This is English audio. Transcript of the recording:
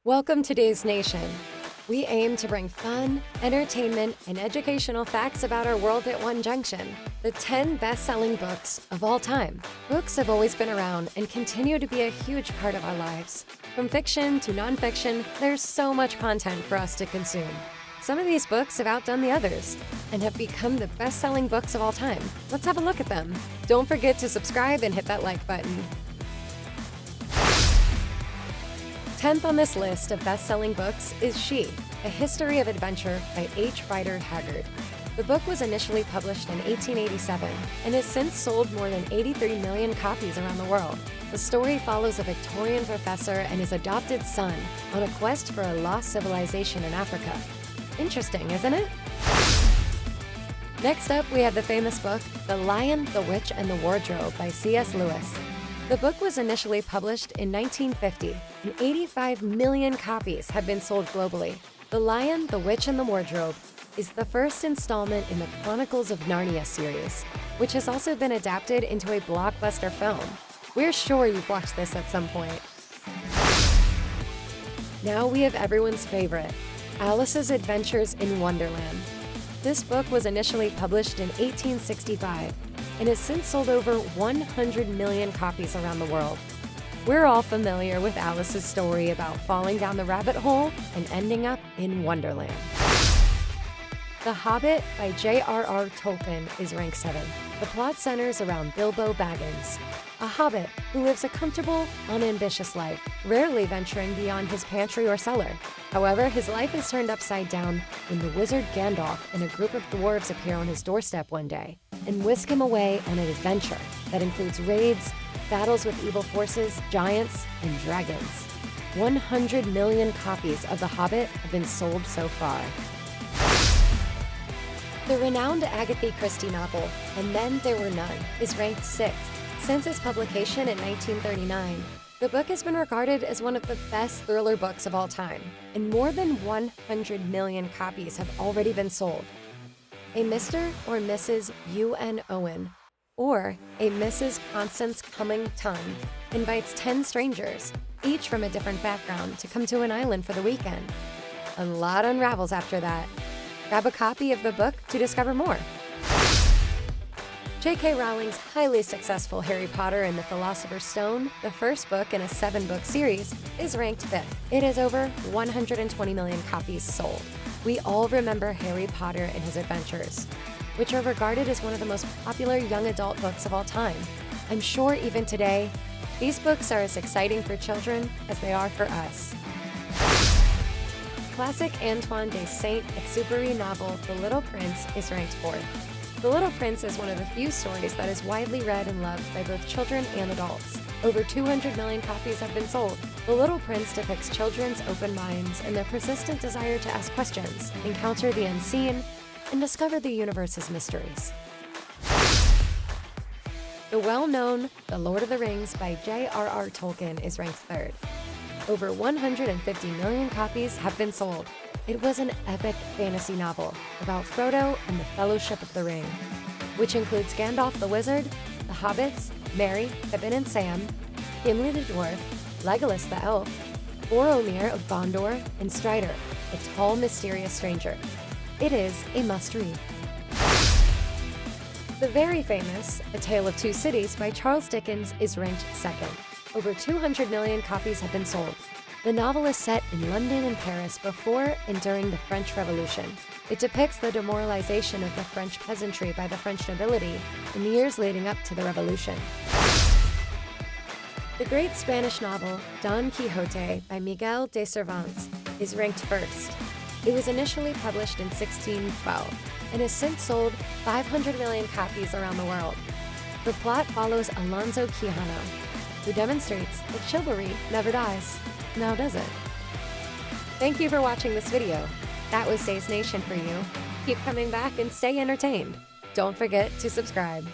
Welcome to Days Nation. We aim to bring fun, entertainment, and educational facts about our world at one junction. The 10 best-selling books of all time. Books have always been around and continue to be a huge part of our lives. From fiction to nonfiction, there's so much content for us to consume. Some of these books have outdone the others and have become the best-selling books of all time. Let's have a look at them. Don't forget to subscribe and hit that like button. 10th on this list of best-selling books is She, A History of Adventure by H. Rider Haggard. The book was initially published in 1887 and has since sold more than 83 million copies around the world. The story follows a Victorian professor and his adopted son on a quest for a lost civilization in Africa. Interesting, isn't it? Next up, we have the famous book, The Lion, the Witch, and the Wardrobe by C.S. Lewis. The book was initially published in 1950, and 85 million copies have been sold globally. The Lion, the Witch, and the Wardrobe is the first installment in the Chronicles of Narnia series, which has also been adapted into a blockbuster film. We're sure you've watched this at some point. Now we have everyone's favorite, Alice's Adventures in Wonderland. This book was initially published in 1865 and has since sold over 100 million copies around the world. We're all familiar with Alice's story about falling down the rabbit hole and ending up in Wonderland. The Hobbit by J.R.R. Tolkien is ranked 7th. The plot centers around Bilbo Baggins, a hobbit who lives a comfortable, unambitious life, rarely venturing beyond his pantry or cellar. However, his life is turned upside down when the wizard Gandalf and a group of dwarves appear on his doorstep one day and whisk him away on an adventure that includes raids, battles with evil forces, giants, and dragons. 100 million copies of The Hobbit have been sold so far. The renowned Agatha Christie novel, And Then There Were None, is ranked 6th. Since its publication in 1939, the book has been regarded as one of the best thriller books of all time, and more than 100 million copies have already been sold. A Mr. or Mrs. U.N. Owen, or a Mrs. Constance Cumming-Tunn, invites 10 strangers, each from a different background, to come to an island for the weekend. A lot unravels after that. Grab a copy of the book to discover more. J.K. Rowling's highly successful Harry Potter and the Philosopher's Stone, the first book in a 7-book series, is ranked 5th. It has over 120 million copies sold. We all remember Harry Potter and his adventures, which are regarded as one of the most popular young adult books of all time. I'm sure even today, these books are as exciting for children as they are for us. Classic Antoine de Saint-Exupéry novel, The Little Prince, is ranked 4th. The Little Prince is one of the few stories that is widely read and loved by both children and adults. Over 200 million copies have been sold. The Little Prince depicts children's open minds and their persistent desire to ask questions, encounter the unseen, and discover the universe's mysteries. The well-known The Lord of the Rings by J.R.R. Tolkien is ranked 3rd. Over 150 million copies have been sold. It was an epic fantasy novel about Frodo and the Fellowship of the Ring, which includes Gandalf the Wizard, the Hobbits, Merry, Pippin and Sam, Gimli the Dwarf, Legolas the Elf, Boromir of Gondor, and Strider, a tall, mysterious stranger. It is a must-read. The very famous A Tale of Two Cities by Charles Dickens is ranked 2nd. Over 200 million copies have been sold. The novel is set in London and Paris before and during the French Revolution. It depicts the demoralization of the French peasantry by the French nobility in the years leading up to the Revolution. The great Spanish novel, Don Quixote by Miguel de Cervantes, is ranked 1st. It was initially published in 1612 and has since sold 500 million copies around the world. The plot follows Alonso Quijano, who demonstrates that chivalry never dies. Now does it? Thank you for watching this video. That was Days Nation for you. Keep coming back and stay entertained. Don't forget to subscribe.